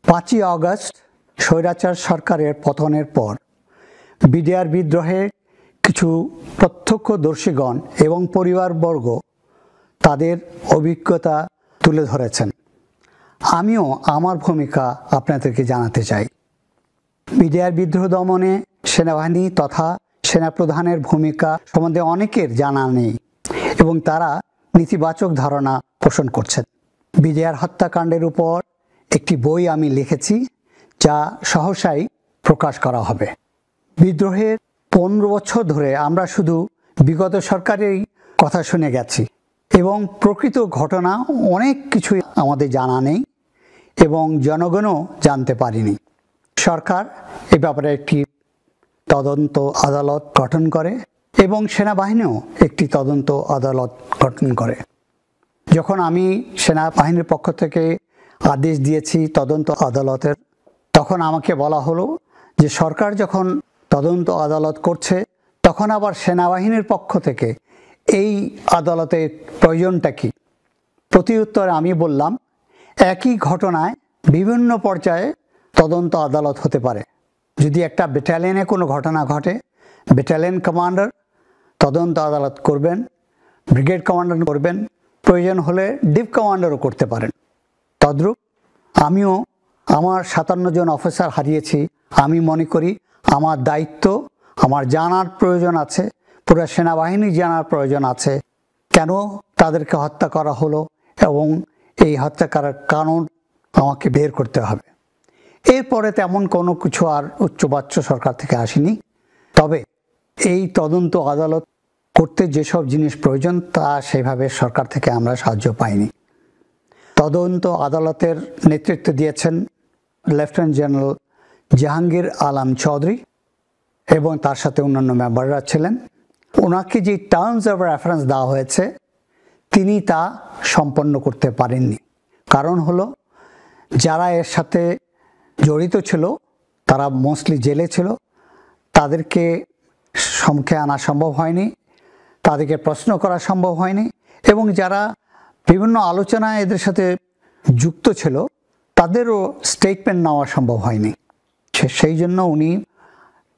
5ই August স্বৈরাচার সরকারের পতনের পর বিডিআর বিদ্রোহে কিছু প্রত্যক্ষদর্শীগণ এবং পরিবারবর্গ তাদের অভিজ্ঞতা তুলে ধরেছেন। আমিও আমার ভূমিকা আপনাদেরকে জানাতে চাই। বিডিআর বিদ্রোহ দমনে সেনাবাহিনী তথা সেনাপ্রধানের ভূমিকা সম্বন্ধে অনেকের জানা নেই এবং তারা নেতিবাচক ধারণা পোষণ করছেন। বিডিআর হত্যাকাণ্ডের উপর একটি বই আমি লিখেছি, যা সহসাই প্রকাশ করা হবে। বিদ্রোহের 15 বছর ধরে আমরা শুধু বিগত সরকারেরই কথা শুনে গেছি এবং প্রকৃত ঘটনা অনেক কিছুই আমাদের জানা নেই এবং জনগণও জানতে পারিনি। সরকার এ ব্যাপারে একটি তদন্ত আদালত গঠন করে এবং সেনাবাহিনীও একটি তদন্ত আদালত গঠন করে। যখন আমি সেনাবাহিনীর পক্ষ থেকে আদেশ দিয়েছি তদন্ত আদালতের, তখন আমাকে বলা হলো যে সরকার যখন তদন্ত আদালত করছে তখন আবার সেনাবাহিনীর পক্ষ থেকে এই আদালতের প্রয়োজনটা কি? প্রতিউত্তরে আমি বললাম, একই ঘটনায় বিভিন্ন পর্যায়ে তদন্ত আদালত হতে পারে। যদি একটা ব্যাটালিয়নে কোনো ঘটনা ঘটে, ব্যাটালিয়ন কমান্ডার তদন্ত আদালত করবেন, ব্রিগেড কমান্ডার করবেন, প্রয়োজন হলে ডিপ কমান্ডারও করতে পারেন। তদ্রূপ আমিও আমার 57 জন অফিসার হারিয়েছি। আমি মনে করি আমার দায়িত্ব, আমার জানার প্রয়োজন আছে, পুরো সেনাবাহিনী জানার প্রয়োজন আছে কেন তাদেরকে হত্যা করা হলো এবং এই হত্যা করার কারণ আমাকে বের করতে হবে। এরপরে তেমন কোনো কিছু আর উচ্চবাচ্য সরকার থেকে আসেনি। তবে এই তদন্ত আদালত করতে যেসব জিনিস প্রয়োজন তা সেভাবে সরকার থেকে আমরা সাহায্য পাইনি। তদন্ত আদালতের নেতৃত্ব দিয়েছেন লেফটেন্যান্ট জেনারেল জাহাঙ্গীর আলম চৌধুরী এবং তার সাথে অন্যান্য মেম্বাররা ছিলেন। ওনাকে যে টার্মস অফ রেফারেন্স দেওয়া হয়েছে তিনি তা সম্পন্ন করতে পারেননি। কারণ হলো, যারা এর সাথে জড়িত ছিল তারা মোস্টলি জেলে ছিল, তাদেরকে সম্মুখে আনা সম্ভব হয়নি, তাদেরকে প্রশ্ন করা সম্ভব হয়নি এবং যারা বিভিন্ন আলোচনায় এদের সাথে যুক্ত ছিল তাদেরও স্টেটমেন্ট নেওয়া সম্ভব হয়নি। সেই জন্য উনি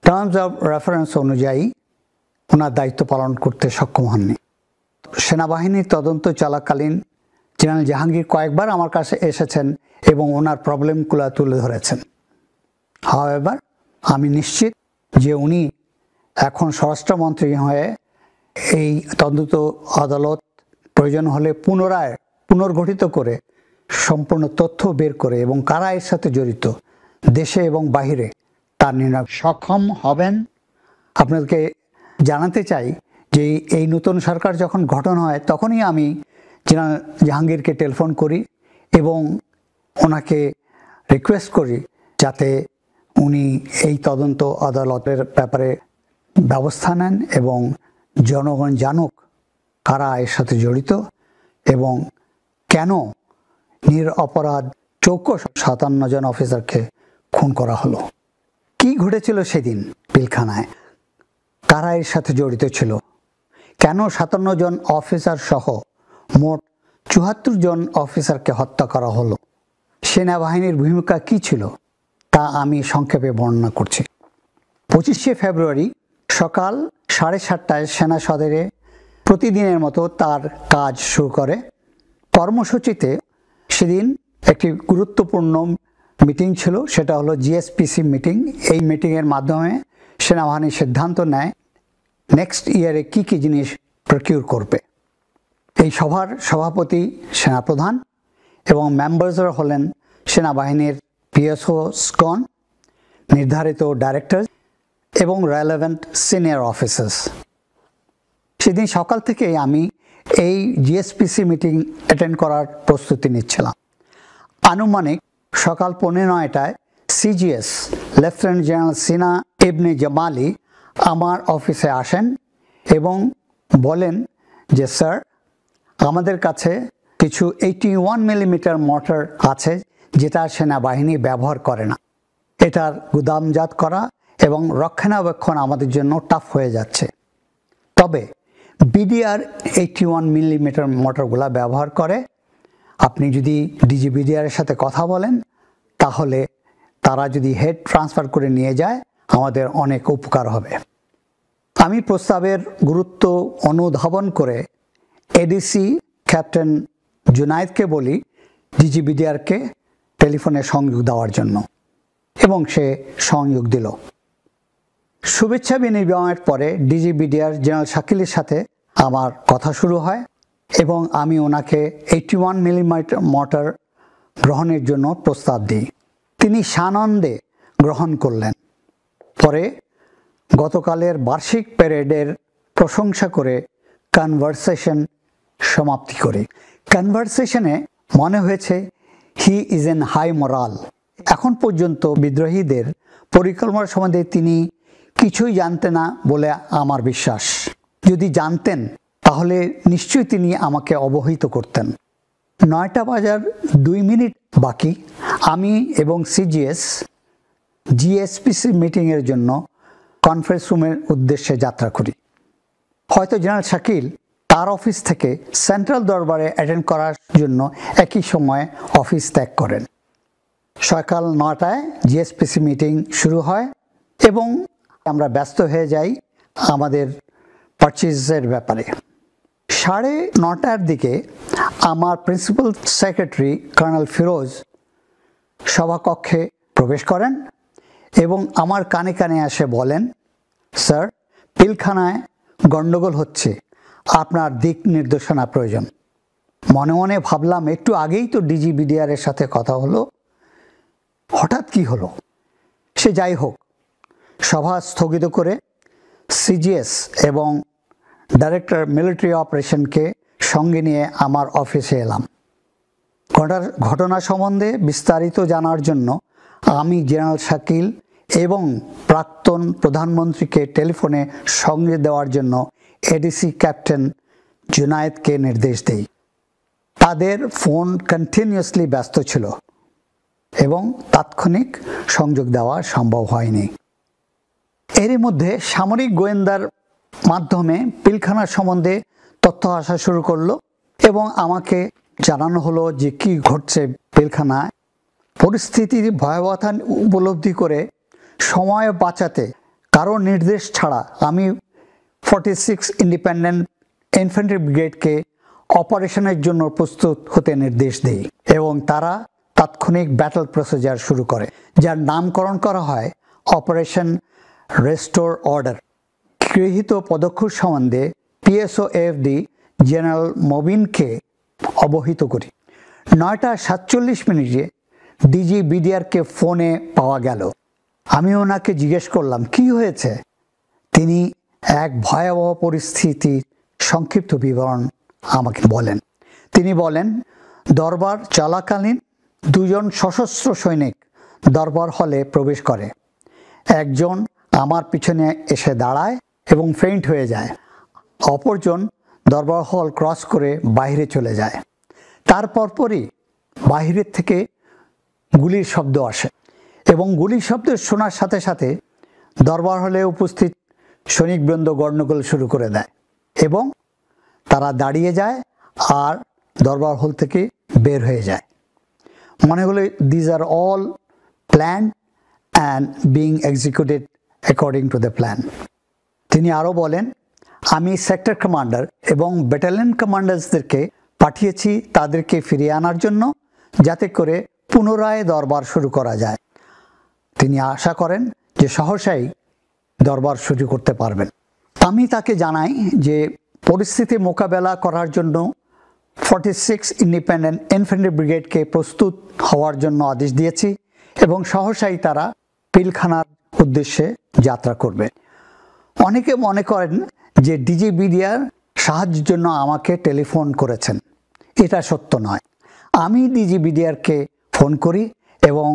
টার্মস অফ রেফারেন্স অনুযায়ী ওনার দায়িত্ব পালন করতে সক্ষম হননি। সেনাবাহিনীর তদন্ত চলাকালীন জেনারেল জাহাঙ্গীর কয়েকবার আমার কাছে এসেছেন এবং ওনার প্রবলেমগুলো তুলে ধরেছেন। হাওয়েভার আমি নিশ্চিত যে উনি এখন স্বরাষ্ট্রমন্ত্রী হয়ে এই তদন্ত আদালত প্রয়োজন হলে পুনর্গঠিত করে সম্পূর্ণ তথ্য বের করে এবং কারা এর সাথে জড়িত দেশে এবং বাহিরে তার নির্ণয় সক্ষম হবেন। আপনাদেরকে জানাতে চাই যে এই নতুন সরকার যখন গঠন হয় তখনই আমি জেনারেল জাহাঙ্গীরকে টেলিফোন করি এবং ওনাকে রিকোয়েস্ট করি যাতে উনি এই তদন্ত আদালতের ব্যাপারে ব্যবস্থা নেন এবং জনগণ জানুক কারা এর সাথে জড়িত এবং কেন নিরপরাধ 57 জন অফিসারকে খুন করা হলো। কি ঘটেছিল সেদিন পিলখানায়, কারা এর সাথে জড়িত ছিল, কেন 57 জন অফিসার সহ মোট 74 জন অফিসারকে হত্যা করা হলো, সেনাবাহিনীর ভূমিকা কি ছিল তা আমি সংক্ষেপে বর্ণনা করছি। 25শে ফেব্রুয়ারি সকাল 7:30টায় সেনা সদরে প্রতিদিনের মতো তার কাজ শুরু করে। কর্মসূচিতে সেদিন একটি গুরুত্বপূর্ণ মিটিং ছিল, সেটা হলো জিএসপিসি মিটিং। এই মিটিংয়ের মাধ্যমে সেনাবাহিনী সিদ্ধান্ত নেয় নেক্সট ইয়ারে কি কি জিনিস প্রকিউর করবে। এই সভার সভাপতি সেনাপ্রধান এবং মেম্বার্সরা হলেন সেনাবাহিনীর পিএসওসগণ, নির্ধারিত ডাইরেক্টর এবং রেলেভেন্ট সিনিয়র অফিসার্স। সেদিন সকাল থেকেই আমি এই জিএসপিসি মিটিং অ্যাটেন্ড করার প্রস্তুতি নিচ্ছিলাম। আনুমানিক সকাল 9:15টায় সিজিএস লেফটেন্যান্ট জেনারেল সিনা ইবনে জামালি আমার অফিসে আসেন এবং বলেন যে স্যার, আমাদের কাছে কিছু 81 মিলিমিটার মর্টার আছে যেটা সেনাবাহিনী ব্যবহার করে না। এটার গুদামজাত করা এবং রক্ষণাবেক্ষণ আমাদের জন্য টাফ হয়ে যাচ্ছে। তবে বিডিআর 81 মিলিমিটার মর্টারগুলো ব্যবহার করে। আপনি যদি ডিজি বিডিআরের সাথে কথা বলেন তাহলে তারা যদি হেড ট্রান্সফার করে নিয়ে যায় আমাদের অনেক উপকার হবে। আমি প্রস্তাবের গুরুত্ব অনুধাবন করে এডিসি ক্যাপ্টেন জুনায়েদকে বলি ডিজিবিডিআরকে টেলিফোনে সংযোগ দেওয়ার জন্য, এবং সে সংযোগ দিল। শুভেচ্ছা বিনিময়ের পরে ডিজিবিডিআর জেনারেল শাকিলের সাথে আমার কথা শুরু হয় এবং আমি ওনাকে 81 মিলিমিটার মর্টার গ্রহণের জন্য প্রস্তাব দিই। তিনি সানন্দে গ্রহণ করলেন। পরে গতকালের বার্ষিক প্যারেডের প্রশংসা করে কনভারসেশন সমাপ্তি করি। কনভারসেশনে মনে হয়েছে he is an high moral. এখন পর্যন্ত বিদ্রোহীদের পরিকল্পনা সম্বন্ধে তিনি কিছুই জানতেন না বলে আমার বিশ্বাস। যদি জানতেন তাহলে নিশ্চয়ই তিনি আমাকে অবহিত করতেন। 9টা বাজার 2 মিনিট বাকি আমি এবং জিএসপিসি মিটিংয়ের জন্য কনফারেন্স রুমের উদ্দেশ্যে যাত্রা করি। হয়তো জেনারেল শাকিল তার অফিস থেকে সেন্ট্রাল দরবারে অ্যাটেন্ড করার জন্য একই সময়ে অফিস ত্যাগ করেন। সকাল 9টায় জিএসপিসি মিটিং শুরু হয় এবং আমরা ব্যস্ত হয়ে যাই আমাদের পারচেজের ব্যাপারে। 9:30টার দিকে আমার প্রিন্সিপাল সেক্রেটারি কর্নেল ফিরোজ সভাকক্ষে প্রবেশ করেন এবং আমার কানে কানে এসে বলেন, স্যার, পিলখানায় গণ্ডগোল হচ্ছে, আপনার দিক নির্দেশনা প্রয়োজন। মনে মনে ভাবলাম একটু আগেই তো ডিজিবিডিআর এর সাথে কথা হলো, হঠাৎ কি হলো? সে যাই হোক, সভা স্থগিত করে সিজিএস এবং ডাইরেক্টর মিলিটারি অপারেশনকে সঙ্গে নিয়ে আমার অফিসে এলাম। ঘটনা সম্বন্ধে বিস্তারিত জানার জন্য আমি জেনারেল শাকিল এবং প্রাক্তন প্রধানমন্ত্রীকে টেলিফোনে সঙ্গে দেওয়ার জন্য এডিসি ক্যাপ্টেন জুনায়েদকে নির্দেশ দেই। তাদের ফোন কন্টিনিউয়াসলি ব্যস্ত ছিল এবং তাৎক্ষণিক সংযোগ দেওয়া সম্ভব হয়নি। এরই মধ্যে সামরিক গোয়েন্দার মাধ্যমে পিলখানার সম্বন্ধে তথ্য আসা শুরু করলো এবং আমাকে জানানো হলো যে কি ঘটছে পিলখানায়। পরিস্থিতির ভয়াবহতা উপলব্ধি করে সময় বাঁচাতে কারো নির্দেশ ছাড়া আমি 46 ইন্ডিপেন্ডেন্ট ইনফ্যান্ট্রি ব্রিগেডকে অপারেশনের জন্য প্রস্তুত হতে নির্দেশ দেই এবং তারা তাৎক্ষণিক ব্যাটল প্রসিজার শুরু করে, যার নামকরণ করা হয় অপারেশন রেস্টোর অর্ডার। গৃহীত পদক্ষেপ সম্বন্ধে পিএসওএফডি জেনারেল মবিনকে অবহিত করি। 9:47 ডিজিবিডিআরকে ফোনে পাওয়া গেল। আমি ওনাকে জিজ্ঞেস করলাম কি হয়েছে। তিনি এক ভয়াবহ পরিস্থিতির সংক্ষিপ্ত বিবরণ আমাকে বলেন। তিনি বলেন, দরবার চলাকালীন 2 জন সশস্ত্র সৈনিক দরবার হলে প্রবেশ করে। একজন আমার পিছনে এসে দাঁড়ায় এবং ফেইন্ট হয়ে যায়। অপরজন দরবার হল ক্রস করে বাইরে চলে যায়। তারপরই বাহিরের থেকে গুলির শব্দ আসে এবং গুলির শব্দ শোনার সাথে সাথে দরবার হলে উপস্থিত সৈনিকবৃন্দ গণ্ডগোল শুরু করে দেয় এবং তারা দাঁড়িয়ে যায় আর দরবার হল থেকে বের হয়ে যায়। মনে হলো these are all plan and being executed according to the plan. তিনি আরও বলেন, আমি সেক্টর কমান্ডার এবং ব্যাটালিয়ন কমান্ডার্সদেরকে পাঠিয়েছি তাদেরকে ফিরিয়ে আনার জন্য, যাতে করে পুনরায় দরবার শুরু করা যায়। তিনি আশা করেন যে সহসাই দরবার শুরু করতে পারবেন। আমি তাকে জানাই যে পরিস্থিতি মোকাবেলা করার জন্য 46 ইন্ডিপেন্ডেন্ট ইনফ্যান্ট্রি ব্রিগেডকে প্রস্তুত হওয়ার জন্য আদেশ দিয়েছি এবং সহসাই তারা পিলখানার উদ্দেশ্যে যাত্রা করবে। অনেকে মনে করেন যে ডিজিবিডিআর সাহায্যের জন্য আমাকে টেলিফোন করেছেন। এটা সত্য নয়। আমি ডিজিবিডিআরকে ফোন করি এবং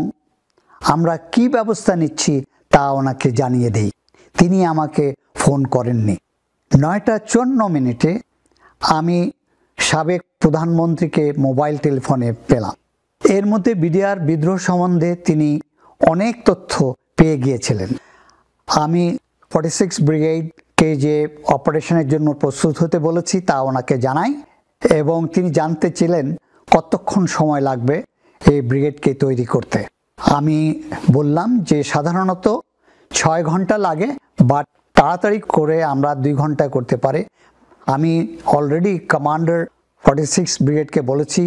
আমরা কি ব্যবস্থা নিচ্ছি তা ওনাকে জানিয়ে দেই। তিনি আমাকে ফোন করেননি। 9:54 আমি সাবেক প্রধানমন্ত্রীকে মোবাইল টেলিফোনে পেলাম। এর মধ্যে বিডিআর বিদ্রোহ সম্বন্ধে তিনি অনেক তথ্য পেয়ে গিয়েছিলেন। আমি 46 ব্রিগেডকে যে অপারেশনের জন্য প্রস্তুত হতে বলেছি তা ওনাকে জানাই এবং তিনি জানতে ছিলেন কতক্ষণ সময় লাগবে এই ব্রিগেডকে তৈরি করতে। আমি বললাম যে সাধারণত 6 ঘন্টা লাগে, বাট তাড়াতাড়ি করে আমরা 2 ঘন্টায় করতে পারি। আমি অলরেডি কমান্ডার 46 ব্রিগেডকে বলেছি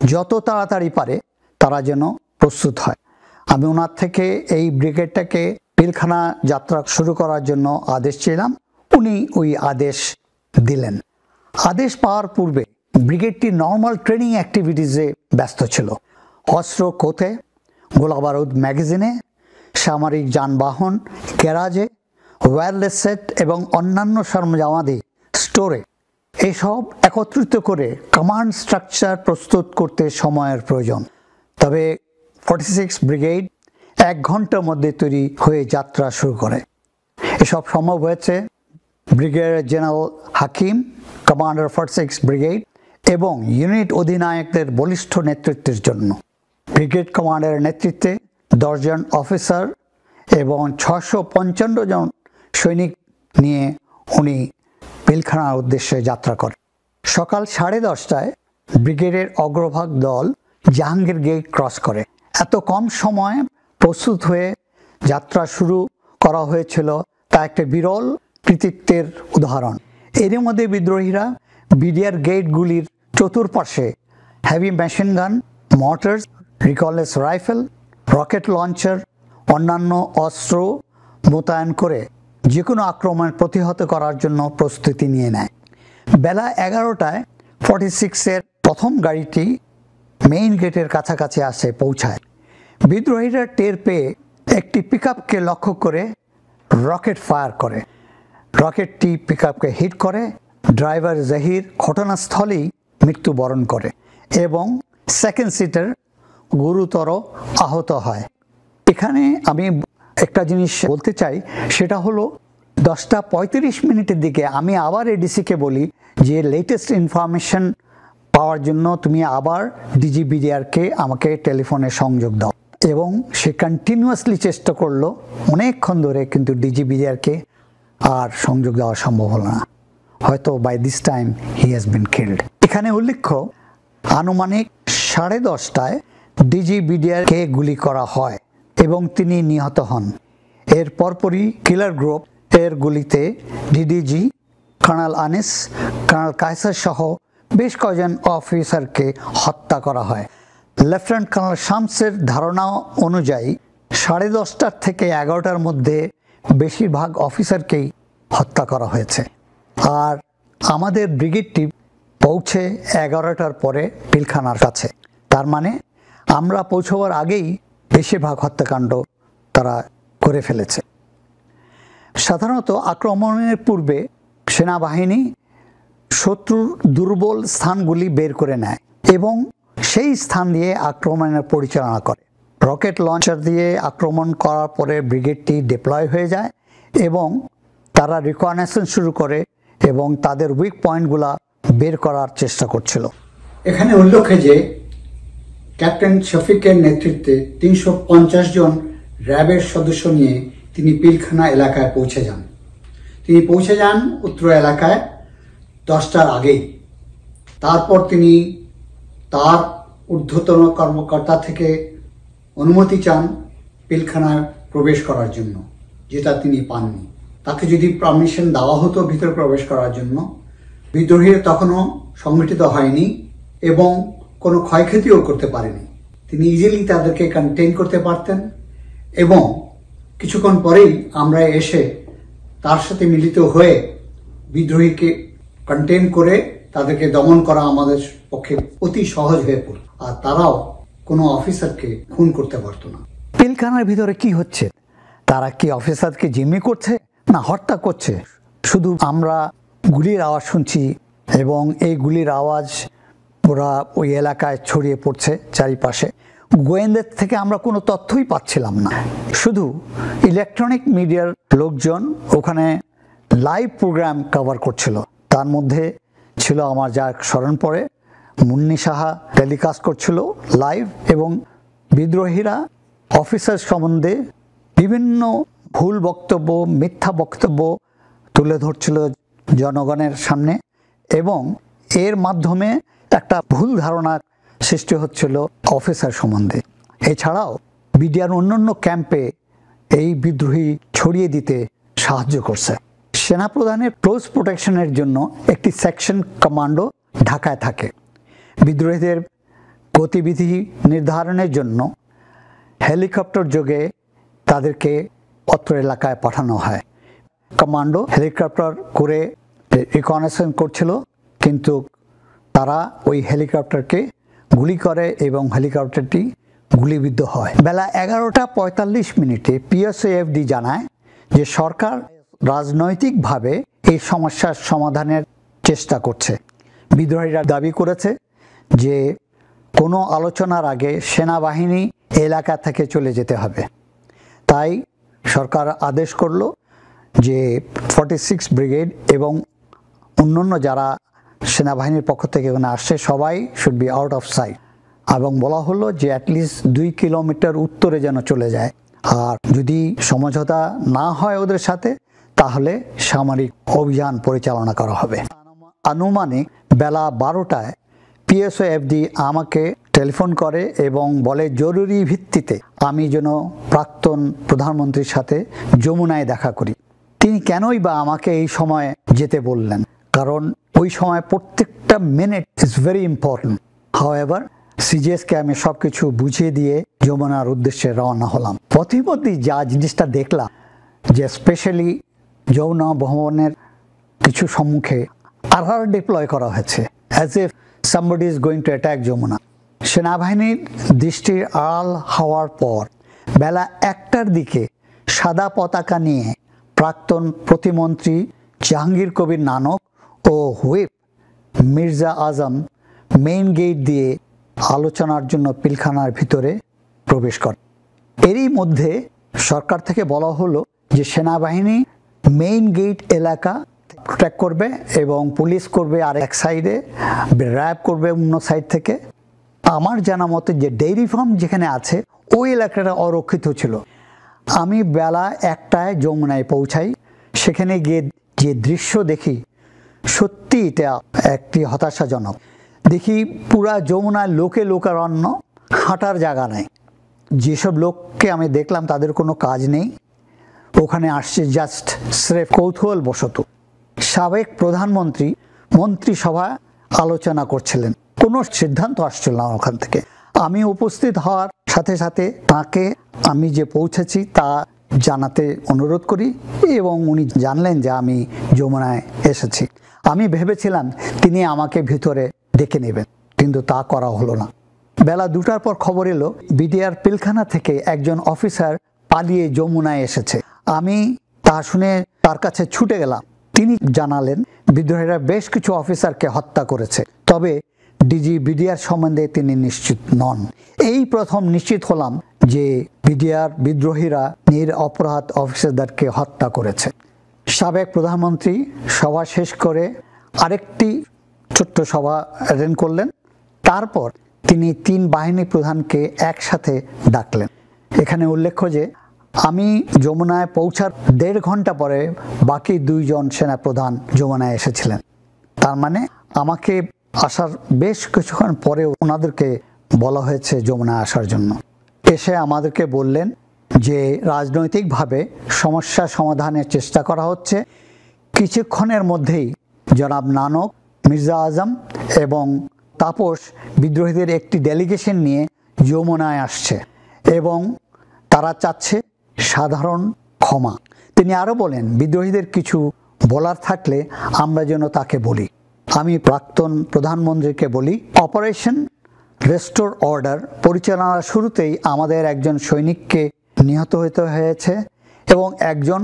যত তাড়াতাড়ি পারে তারা যেন প্রস্তুত হয়। আমি ওনার থেকে এই ব্রিগেডটাকে পিলখানা যাত্রা শুরু করার জন্য আদেশ ছিলাম, উনি ওই আদেশ দিলেন। আদেশ পাওয়ার পূর্বে ব্রিগেডটি নর্মাল ট্রেনিং অ্যাক্টিভিটিসে ব্যস্ত ছিল। অস্ত্র কোথে, গোলাবারুদ ম্যাগাজিনে, সামরিক যানবাহন গ্যারাজে, ওয়্যারলেস সেট এবং অন্যান্য সরঞ্জামাদি স্টোরে, এসব একত্রিত করে কমান্ড স্ট্রাকচার প্রস্তুত করতে সময়ের প্রয়োজন। তবে 46 ব্রিগেড 1 ঘন্টার মধ্যে তৈরি হয়ে যাত্রা শুরু করে। এসব সম্ভব হয়েছে ব্রিগেডিয়ার জেনারেল হাকিম, কমান্ডার 46 ব্রিগেড এবং ইউনিট অধিনায়কদের বলিষ্ঠ নেতৃত্বের জন্য। ব্রিগেড কমান্ডারের নেতৃত্বে 10 জন অফিসার এবং 655 জন সৈনিক নিয়ে উনি পিলখানার উদ্দেশ্যে যাত্রা করেন। সকাল 10:30টায় ব্রিগেডের অগ্রভাগ দল জাহাঙ্গীর গেট ক্রস করে। এত কম সময়ে প্রস্তুত হয়ে যাত্রা শুরু করা হয়েছিল তা একটা বিরল কৃতিত্বের উদাহরণ। এরই মধ্যে বিদ্রোহীরা বিডিআর গেটগুলির চতুর্পাশে heavy machine gun, mortars, recoilless rifle, rocket launcher, অন্যান্য অস্ত্র মোতায়েন করে যে কোনো আক্রমণ প্রতিহত করার জন্য প্রস্তুতি নিয়ে নেয়। বেলা 11টায় 46-এর প্রথম গাড়িটি মেইন গেটের কাছাকাছি আসে পৌঁছায়। বিদ্রোহীরা টের পেয়ে একটি পিকআপকে লক্ষ্য করে রকেট ফায়ার করে। রকেটটি পিকআপকে হিট করে। ড্রাইভার জাহির ঘটনাস্থলেই মৃত্যুবরণ করে এবং সেকেন্ড সিটার গুরুতর আহত হয়। এখানে আমি একটা জিনিস বলতে চাই, সেটা হলো 10:35 দিকে আমি আবার এডিসিকে বলি যে লেটেস্ট ইনফরমেশন পাওয়ার জন্য তুমি আবার ডিজিবিডিআরকে আমাকে টেলিফোনে সংযোগ দাও, এবং সে কন্টিনিউয়াসলি চেষ্টা করলো অনেকক্ষণ ধরে, কিন্তু ডিজিবিডিআরকে আর সংযোগ দেওয়া সম্ভব হলো না। হয়তো by this time he has been killed. এখানে উল্লেখ্য, আনুমানিক 10:30টায় ডিজিবিডিআরকে গুলি করা হয় এবং তিনি নিহত হন। এর পরপরই কিলার গ্রুপ এর গুলিতে DDG, colonel Anis, colonel Kaiser সহ বেশ কয়েকজন অফিসারকে হত্যা করা হয়। লেফটেন্যান্ট কর্নেল শামসের ধারণা অনুযায়ী 10:30 থেকে 11টার মধ্যে বেশিরভাগ অফিসারকেই হত্যা করা হয়েছে। আর আমাদের ব্রিগেডটি পৌঁছে 11টার পরে পিলখানার কাছে। তার মানে আমরা পৌঁছবার আগেই বেশিরভাগ হত্যাকাণ্ড তারা করে ফেলেছে। সাধারণত আক্রমণের পূর্বে সেনাবাহিনী শত্রুর দুর্বল স্থানগুলি বের করে নেয় এবং সেই স্থান দিয়ে আক্রমণের পরিচালনা করে। রকেট লঞ্চার দিয়ে আক্রমণ করার পরে ব্রিগেডটি ডিপ্লয় হয়ে যায় এবং তারা রিকগনিশন শুরু করে এবং তাদের উইক পয়েন্টগুলা বের করার চেষ্টা করছিল। এখানে উল্লেখ্য যে ক্যাপ্টেন শফিকের নেতৃত্বে 350 জন র্যাবের সদস্য নিয়ে তিনি পিলখানা এলাকায় পৌঁছে যান। তিনি পৌঁছে যান উত্তর এলাকায় 10টার আগেই। তারপর তিনি তার ঊর্ধ্বতন কর্মকর্তা থেকে অনুমতি চান পিলখানায় প্রবেশ করার জন্য, যেটা তিনি পাননি। তাকে যদি পারমিশন দেওয়া হতো ভিতরে প্রবেশ করার জন্য, বিদ্রোহীরা তখনও সংগঠিত হয়নি এবং কোনো ক্ষয়ক্ষতিও করতে পারেনি। তিনি ইজিলি তাদেরকে কন্টেইন করতে পারতেন এবং কিছুক্ষণ পরেই আমরা এসে তার সাথে মিলিত হয়ে বিদ্রোহীকে কন্টেইন করে তাদেরকে দমন করা আমাদের পক্ষে অতি সহজ হয়ে পড়ত, আর তারাও কোনো অফিসারকে খুন করতে পারত না। পিলখানার ভিতরে কি হচ্ছে? তারা কি অফিসারকে জিম্মি করছে না হত্যা করছে? শুধু আমরা গুলির আওয়াজ শুনছি এবং এই গুলির আওয়াজ ওরা ওই এলাকায় ছড়িয়ে পড়ছে চারিপাশে। গোয়েন্দার থেকে আমরা কোনো তথ্যই পাচ্ছিলাম না। শুধু ইলেকট্রনিক মিডিয়ার লোকজন ওখানে লাইভ প্রোগ্রাম কভার করছিল। তার মধ্যে ছিল আমার যা স্মরণ পড়ে, মুন্নি সাহা টেলিকাস্ট করছিল লাইভ, এবং বিদ্রোহীরা অফিসার সম্বন্ধে বিভিন্ন ভুল বক্তব্য, মিথ্যা বক্তব্য তুলে ধরছিল জনগণের সামনে, এবং এর মাধ্যমে একটা ভুল ধারণা সৃষ্টি হচ্ছিল অফিসার সম্বন্ধে। এছাড়াও বিডিআর অন্যান্য ক্যাম্পে এই বিদ্রোহী ছড়িয়ে দিতে সাহায্য করছে। সেনাপ্রধানের ক্লোজ প্রোটেকশনের জন্য একটি সেকশন কমান্ডো ঢাকায় থাকে। বিদ্রোহীদের গতিবিধি নির্ধারণের জন্য হেলিকপ্টার যোগে তাদেরকে অত্র এলাকায় পাঠানো হয়। কমান্ডো হেলিকপ্টার করে রিকনেসেন্স করছিল, কিন্তু তারা ওই হেলিকপ্টারকে গুলি করে এবং হেলিকপ্টারটি গুলিবিদ্ধ হয়। বেলা 11:45 পিএসএফডি জানায় যে সরকার রাজনৈতিকভাবে এই সমস্যার সমাধানের চেষ্টা করছে। বিদ্রোহীরা দাবি করেছে যে কোনো আলোচনার আগে সেনাবাহিনী এলাকা থেকে চলে যেতে হবে। তাই সরকার আদেশ করল যে 46 ব্রিগেড এবং অন্যান্য যারা সেনাবাহিনীর পক্ষ থেকে এখানে আসছে সবাই should be out of sight, এবং বলা হলো যে অ্যাটলিস্ট 2 কিলোমিটার উত্তরে যেন চলে যায়, আর যদি সমঝোতা না হয় ওদের সাথে তাহলে সামরিক অভিযান পরিচালনা করা হবে। আনুমানিক বেলা 12টায় পিএসএফডি আমাকে টেলিফোন করে এবং বলে জরুরি ভিত্তিতে আমি যেন প্রাক্তন প্রধানমন্ত্রীর সাথে যমুনায় দেখা করি। তিনি কেনই বা আমাকে এই সময় যেতে বললেন, কারণ ওই সময় প্রত্যেকটা minute is very important. However সিজিএসকে আমি সব কিছু বুঝিয়ে দিয়ে যমুনার উদ্দেশ্যে রওনা হলাম। পথিমধ্যেই যা জিনিসটা দেখলাম যে স্পেশালি যমুনা ভবনের কিছু সম্মুখে আরআর ডিপ্লয় করা হয়েছে, as if somebody is going to attack Jamuna. সেনাবাহিনীর দৃষ্টির আড়াল হওয়ার পর বেলা 1টার দিকে সাদা পতাকা নিয়ে প্রাক্তন প্রতিমন্ত্রী জাহাঙ্গীর কবির নানক ও হুইপ মির্জা আজম মেইন গেট দিয়ে আলোচনার জন্য পিলখানার ভিতরে প্রবেশ করে। এরই মধ্যে সরকার থেকে বলা হলো যে সেনাবাহিনী মেইন গেট এলাকা প্রোটেক্ট করবে এবং পুলিশ করবে আর এক সাইডে, র্যাব করবে অন্য সাইড থেকে। আমার জানা মতে যে ডেইরি ফার্ম যেখানে আছে ওই এলাকাটা অরক্ষিত ছিল। আমি বেলা 1টায় যমুনায় পৌঁছাই। সেখানে গিয়ে যে দৃশ্য দেখি সত্যি এটা একটি হতাশাজনক। দেখি পুরা যমুনায় লোকে লোকারণ্য, হাঁটার জায়গা নেই। যেসব লোককে আমি দেখলাম তাদের কোনো কাজ নেই, ওখানে আসছে জাস্ট স্রেফ কৌতূহল বশত। সাবেক প্রধানমন্ত্রী মন্ত্রিসভা আলোচনা করছিলেন, কোনো সিদ্ধান্ত আসছিল না ওখান থেকে। আমি উপস্থিত হওয়ার সাথে সাথে তাকে আমি যে পৌঁছেছি তা জানাতে অনুরোধ করি এবং উনি জানলেন যে আমি যমুনায় এসেছি। আমি ভেবেছিলাম তিনি আমাকে ভিতরে ডেকে নেবেন, কিন্তু তা করা হলো না। বেলা 2টার পর খবর এলো বিডিআর পিলখানা থেকে একজন অফিসার পালিয়ে যমুনায় এসেছে। আমি তা শুনে তার কাছে ছুটে গেলাম। তিনি জানালেন বিদ্রোহীরা বেশ কিছু অফিসারকে হত্যা করেছে, তবে ডিজি বিডিআর সম্বন্ধে তিনি নিশ্চিত নন। এই প্রথম নিশ্চিত হলাম যে বিডিআর বিদ্রোহীরা নিরপরাধ অফিসারদেরকে হত্যা করেছে। সাবেক প্রধানমন্ত্রী সভা শেষ করে আরেকটি ছোট্ট সভা অ্যাটেন্ড করলেন। তারপর তিনি 3 বাহিনী প্রধানকে একসাথে ডাকলেন। এখানে উল্লেখ্য যে আমি যমুনায় পৌঁছার 1.5 ঘন্টা পরে বাকি 2 জন সেনাপ্রধান যমুনায় এসেছিলেন। তার মানে আমাকে আসার বেশ কিছুক্ষণ পরে ওনাদেরকে বলা হয়েছে যমুনায় আসার জন্য। এসে আমাদেরকে বললেন যে রাজনৈতিকভাবে সমস্যা সমাধানের চেষ্টা করা হচ্ছে। কিছুক্ষণের মধ্যেই জনাব নানক, মির্জা আজম এবং তাপস বিদ্রোহীদের একটি ডেলিগেশন নিয়ে যমুনায় আসছে এবং তারা চাচ্ছে সাধারণ ক্ষমা। তিনি আরও বলেন বিদ্রোহীদের কিছু বলার থাকলে আমরা যেন তাকে বলি। আমি প্রাক্তন প্রধানমন্ত্রীকে বলি, অপারেশন রেস্টোর অর্ডার পরিচালনার শুরুতেই আমাদের একজন সৈনিককে নিহত হতে হয়েছে এবং একজন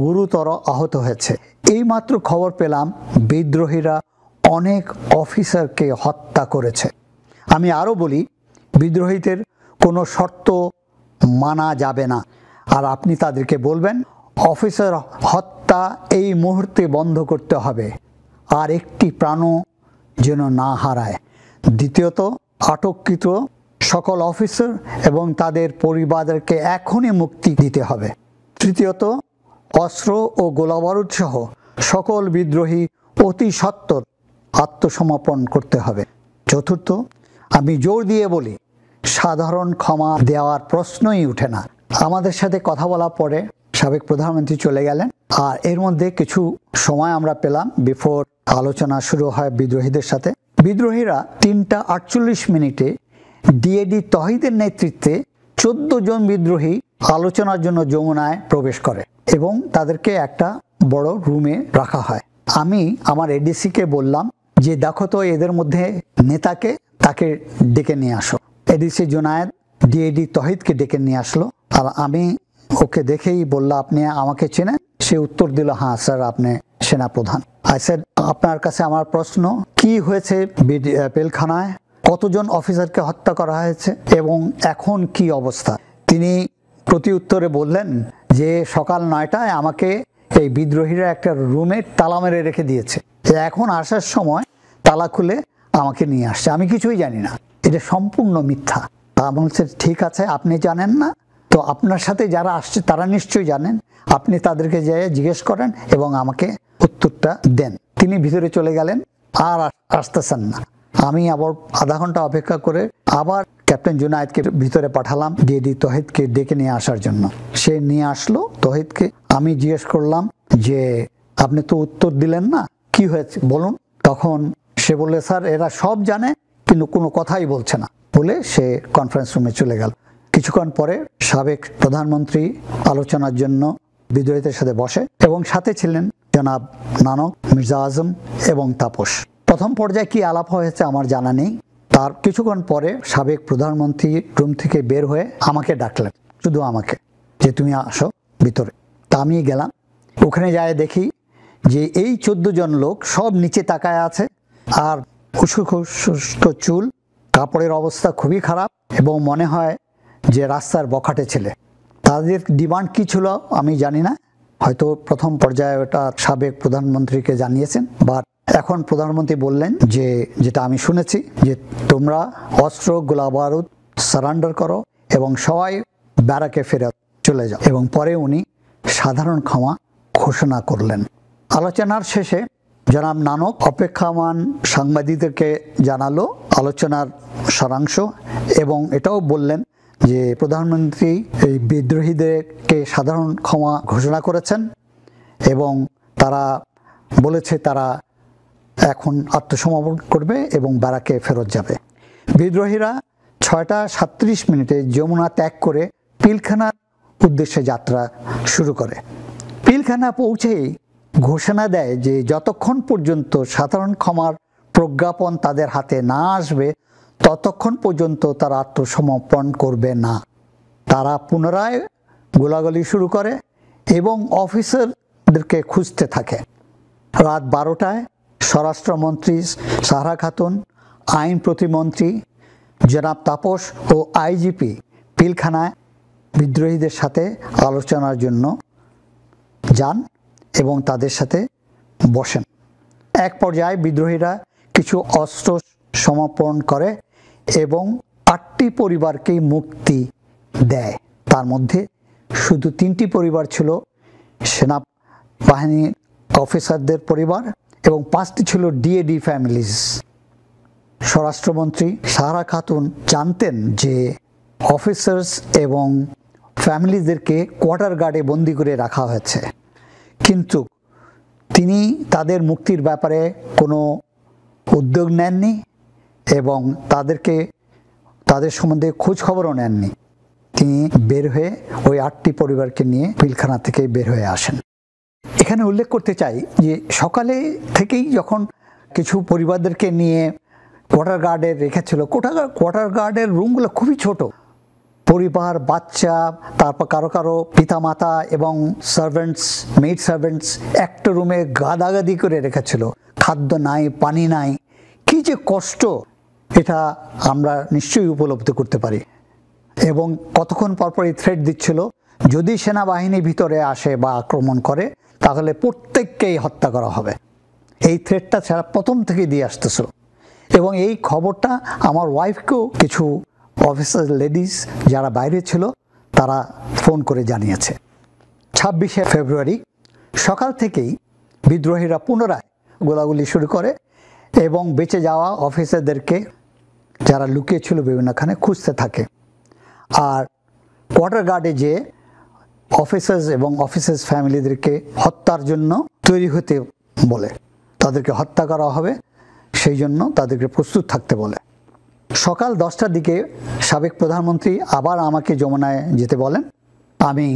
গুরুতর আহত হয়েছে। এইমাত্র খবর পেলাম বিদ্রোহীরা অনেক অফিসারকে হত্যা করেছে। আমি আরও বলি বিদ্রোহীদের কোনো শর্ত মানা যাবে না, আর আপনি তাদেরকে বলবেন অফিসার হত্যা এই মুহূর্তে বন্ধ করতে হবে, আর একটি প্রাণও যেন না হারায়। দ্বিতীয়ত আটককৃত সকল অফিসার এবং তাদের পরিবারকে এখনই মুক্তি দিতে হবে। তৃতীয়ত অস্ত্র ও গোলাবারুদ সহ সকল বিদ্রোহী অতি সত্বর আত্মসমর্পণ করতে হবে। চতুর্থ, আমি জোর দিয়ে বলি সাধারণ ক্ষমা দেওয়ার প্রশ্নই উঠে না। আমাদের সাথে কথা বলার পরে সাবেক প্রধানমন্ত্রী চলে গেলেন, আর এর মধ্যে কিছু সময় আমরা পেলাম বিফোর আলোচনা শুরু হয় বিদ্রোহীদের সাথে। বিদ্রোহীরা 3:48 ডিএডি তহিদের নেতৃত্বে 14 জন বিদ্রোহী আলোচনার জন্য যমুনায় প্রবেশ করে এবং তাদেরকে একটা বড় রুমে রাখা হয়। আমি আমার এডিসিকে বললাম যে দেখো তো এদের মধ্যে নেতাকে, তাকে ডেকে নিয়ে আসো। এডিসি জুনায়েদ ডিএডি তহিদকে ডেকে নিয়ে আসলো, আর আমি ওকে দেখেই বললাম আপনি আমাকে চেনেন? সে উত্তর দিল হ্যাঁ স্যার, আপনি সেনাপ্রধান। আই সেড আপনার কাছে আমার প্রশ্ন, কি হয়েছে পিলখানায়, কতজন অফিসারকে হত্যা করা হয়েছে এবং এখন কি অবস্থা? তিনি প্রতি উত্তরে বললেন যে সকাল 9টায় আমাকে এই বিদ্রোহীরা একটা রুমে তালা মেরে রেখে দিয়েছে, এখন আসার সময় তালা খুলে আমাকে নিয়ে আসছে, আমি কিছুই জানি না। এটা সম্পূর্ণ মিথ্যা। আমি বলছি ঠিক আছে, আপনি জানেন না তো আপনার সাথে যারা আসছে তারা নিশ্চয়ই জানেন, আপনি তাদেরকে যেয়ে জিজ্ঞেস করেন এবং আমাকে উত্তরটা দেন। তিনি ভিতরে চলে গেলেন, আর আসতেছেন না। আমি আবার আধা ঘন্টা অপেক্ষা করে আবার ক্যাপ্টেন জুনায়েদকে ভিতরে পাঠালাম ডিএডি তহিদকে ডেকে নিয়ে আসার জন্য। সে নিয়ে আসলো তহিদকে। আমি জিজ্ঞেস করলাম যে আপনি তো উত্তর দিলেন না, কি হয়েছে বলুন। তখন সে বললে স্যার এরা সব জানে কিন্তু কোনো কথাই বলছে না, বলে সে কনফারেন্স রুমে চলে গেল। কিছুক্ষণ পরে সাবেক প্রধানমন্ত্রী আলোচনার জন্য বিদ্রোহীদের সাথে বসে এবং সাথে ছিলেন জনাব নানক, মির্জা আজম এবং তাপস। প্রথম পর্যায়ে কি আলাপ হয়েছে আমার জানা নেই। তার কিছুক্ষণ পরে সাবেক প্রধানমন্ত্রী রুম থেকে বের হয়ে আমাকে ডাকলেন, শুধু আমাকে, যে তুমি আসো ভিতরে। তা আমি গেলাম। ওখানে যায় দেখি যে এই 14 জন লোক সব নিচে তাকায় আছে, আর উস্কো চুল, কাপড়ের অবস্থা খুবই খারাপ এবং মনে হয় যে রাস্তার বখাটে ছেলে। তাদের ডিমান্ড কি ছিল আমি জানি না, হয়তো প্রথম পর্যায়ে ওটা সাবেক প্রধানমন্ত্রীকে জানিয়েছেন, বা এখন প্রধানমন্ত্রী বললেন যে যেটা আমি শুনেছি যে তোমরা অস্ত্র গোলাবারুদ সারেন্ডার করো এবং সবাই ব্যারাকে ফেরত চলে যাও। এবং পরে উনি সাধারণ ক্ষমা ঘোষণা করলেন। আলোচনার শেষে জনাব নানক অপেক্ষামান সাংবাদিকদেরকে জানালো আলোচনার সারাংশ এবং এটাও বললেন যে প্রধানমন্ত্রী এই বিদ্রোহীদেরকে সাধারণ ক্ষমা ঘোষণা করেছেন এবং তারা বলেছে তারা এখন আত্মসমর্পণ করবে এবং ব্যারাকে ফেরত যাবে। বিদ্রোহীরা 6:37 যমুনা ত্যাগ করে পিলখানার উদ্দেশ্যে যাত্রা শুরু করে। পিলখানা পৌঁছেই ঘোষণা দেয় যে যতক্ষণ পর্যন্ত সাধারণ ক্ষমার প্রজ্ঞাপন তাদের হাতে না আসবে ততক্ষণ পর্যন্ত তারা আত্মসমর্পণ করবে না। তারা পুনরায় গোলাগুলি শুরু করে এবং অফিসারদেরকে খুঁজতে থাকে। রাত 12টায় স্বরাষ্ট্রমন্ত্রী সাহারা খাতুন, আইন প্রতিমন্ত্রী জনাব তাপস ও আইজিপি পিলখানায় বিদ্রোহীদের সাথে আলোচনার জন্য যান এবং তাদের সাথে বসেন। এক পর্যায়ে বিদ্রোহীরা কিছু অস্ত্র সমর্পণ করে এবং 8টি পরিবারকে মুক্তি দেয়। তার মধ্যে শুধু 3টি পরিবার ছিল সেনাবাহিনীর অফিসারদের পরিবার এবং 5টি ছিল ডিএডি ফ্যামিলিজ। স্বরাষ্ট্রমন্ত্রী সাহারা খাতুন জানতেন যে অফিসার্স এবং ফ্যামিলিদেরকে কোয়ার্টার গার্ডে বন্দি করে রাখা হয়েছে, কিন্তু তিনি তাদের মুক্তির ব্যাপারে কোনো উদ্যোগ নেননি এবং তাদের সম্বন্ধে খোঁজ খবরও নেননি। তিনি বের হয়ে ওই 8টি পরিবারকে নিয়ে পিলখানা থেকে বের হয়ে আসেন। এখানে উল্লেখ করতে চাই যে সকালে থেকেই যখন কিছু পরিবারদেরকে নিয়ে কোয়ার্টার গার্ডে রেখেছিল, কোয়ার্টার গার্ডের রুমগুলো খুবই ছোট। পরিবার, বাচ্চা, তারপর কারো কারো পিতামাতা এবং সার্ভেন্টস, মেড সার্ভেন্টস একটা রুমে গাদাগাদি করে রেখেছিল। খাদ্য নাই, পানি নাই, কি যে কষ্ট এটা আমরা নিশ্চয়ই উপলব্ধি করতে পারি। এবং কতক্ষণ পরপরই থ্রেট দিচ্ছিল যদি সেনাবাহিনী ভিতরে আসে বা আক্রমণ করে তাহলে প্রত্যেককেই হত্যা করা হবে। এই থ্রেটটা ছাড়া প্রথম থেকে দিয়ে আসতেছিল এবং এই খবরটা আমার ওয়াইফকেও কিছু অফিসার লেডিস যারা বাইরে ছিল তারা ফোন করে জানিয়েছে। 26শে ফেব্রুয়ারি সকাল থেকেই বিদ্রোহীরা পুনরায় গোলাগুলি শুরু করে এবং বেঁচে যাওয়া অফিসারদেরকে যারা লুকিয়ে ছিল বিভিন্নখানে খুঁজতে থাকে। আর কোয়ার্টার গার্ডে যে অফিসার্স এবং অফিসার্স ফ্যামিলিদেরকে হত্যার জন্য তৈরি হতে বলে, তাদেরকে হত্যা করা হবে সেই জন্য তাদেরকে প্রস্তুত থাকতে বলে। সকাল 10টার দিকে সাবেক প্রধানমন্ত্রী আবার আমাকে যমুনায় যেতে বলেন। আমি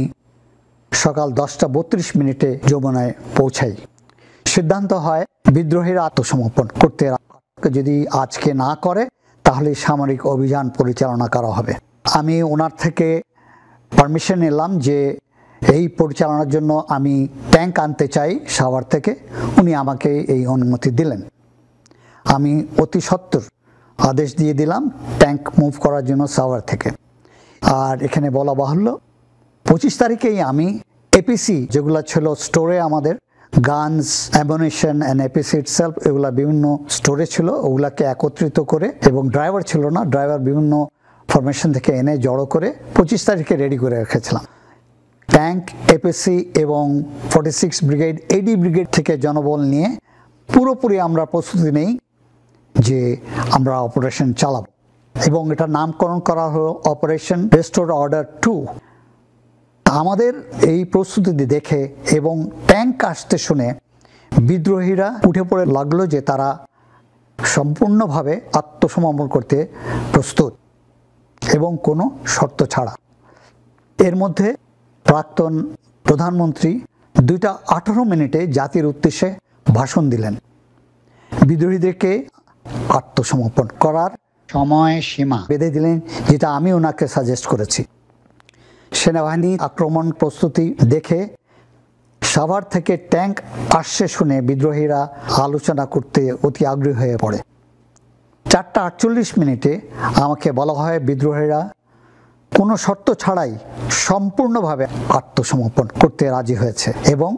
সকাল 10:32 যমুনায় পৌঁছাই। সিদ্ধান্ত হয় বিদ্রোহীরা আত্মসমর্পণ করতে, যদি আজকে না করে তাহলে সামরিক অভিযান পরিচালনা করা হবে। আমি ওনার থেকে পারমিশন নিলাম যে এই পরিচালনার জন্য আমি ট্যাঙ্ক আনতে চাই সাভার থেকে। উনি আমাকে এই অনুমতি দিলেন। আমি অতি সত্বর আদেশ দিয়ে দিলাম ট্যাঙ্ক মুভ করার জন্য সাভার থেকে। আর এখানে বলা বাহুল্য 25 তারিখেই আমি এপিসি যেগুলো ছিল স্টোরে, আমাদের guns, ammunition and APC itself, এগুলা বিভিন্ন স্টোরে ছিল, ওগুলাকে একত্রিত করে, এবং ড্রাইভার ছিল না, ড্রাইভার বিভিন্ন ফরমেশন থেকে এনে জড়ো করে 25 তারিখে রেডি করে রেখেছিলাম। ট্যাঙ্ক, এপিসি এবং 46 ব্রিগেড, এডি ব্রিগেড থেকে জনবল নিয়ে পুরোপুরি আমরা প্রস্তুতি নেই যে আমরা অপারেশন চালাবো, এবং এটা নামকরণ করা হলো অপারেশন রেস্টোর অর্ডার 2। আমাদের এই প্রস্তুতি দেখে এবং ট্যাঙ্ক আসতে শুনে বিদ্রোহীরা উঠে পড়ে লাগলো যে তারা সম্পূর্ণভাবে আত্মসমর্পণ করতে প্রস্তুত এবং কোনো শর্ত ছাড়া। এর মধ্যে প্রাক্তন প্রধানমন্ত্রী 2:18 জাতির উদ্দেশ্যে ভাষণ দিলেন। বিদ্রোহীদেরকে আত্মসমর্পণ করার সময় সীমা বেঁধে দিলেন, যেটা আমি ওনাকে সাজেস্ট করেছি। সেনাবাহিনী আক্রমণ প্রস্তুতি দেখে সাভার থেকে ট্যাঙ্ক আসছে শুনে বিদ্রোহীরা আলোচনা করতে অতি আগ্রহী হয়ে পড়ে। 4:48 আমাকে বলা হয় বিদ্রোহীরা কোনো শর্ত ছাড়াই সম্পূর্ণভাবে আত্মসমর্পণ করতে রাজি হয়েছে, এবং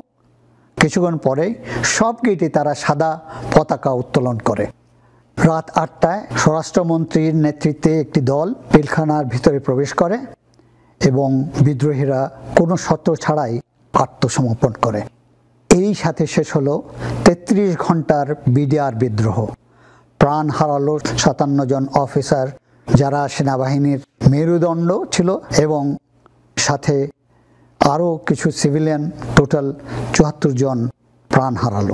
কিছুক্ষণ পরেই সব গেটে তারা সাদা পতাকা উত্তোলন করে। রাত 8টায় স্বরাষ্ট্রমন্ত্রীর নেতৃত্বে একটি দল পিলখানার ভিতরে প্রবেশ করে এবং বিদ্রোহীরা কোনো শর্ত ছাড়াই আত্মসমর্পণ করে। এই সাথে শেষ হলো 33 ঘন্টার বিডিআর বিদ্রোহ। প্রাণ হারালো 57 জন অফিসার, যারা সেনাবাহিনীর মেরুদণ্ড ছিল, এবং সাথে আরও কিছু সিভিলিয়ান, টোটাল 74 জন প্রাণ হারালো।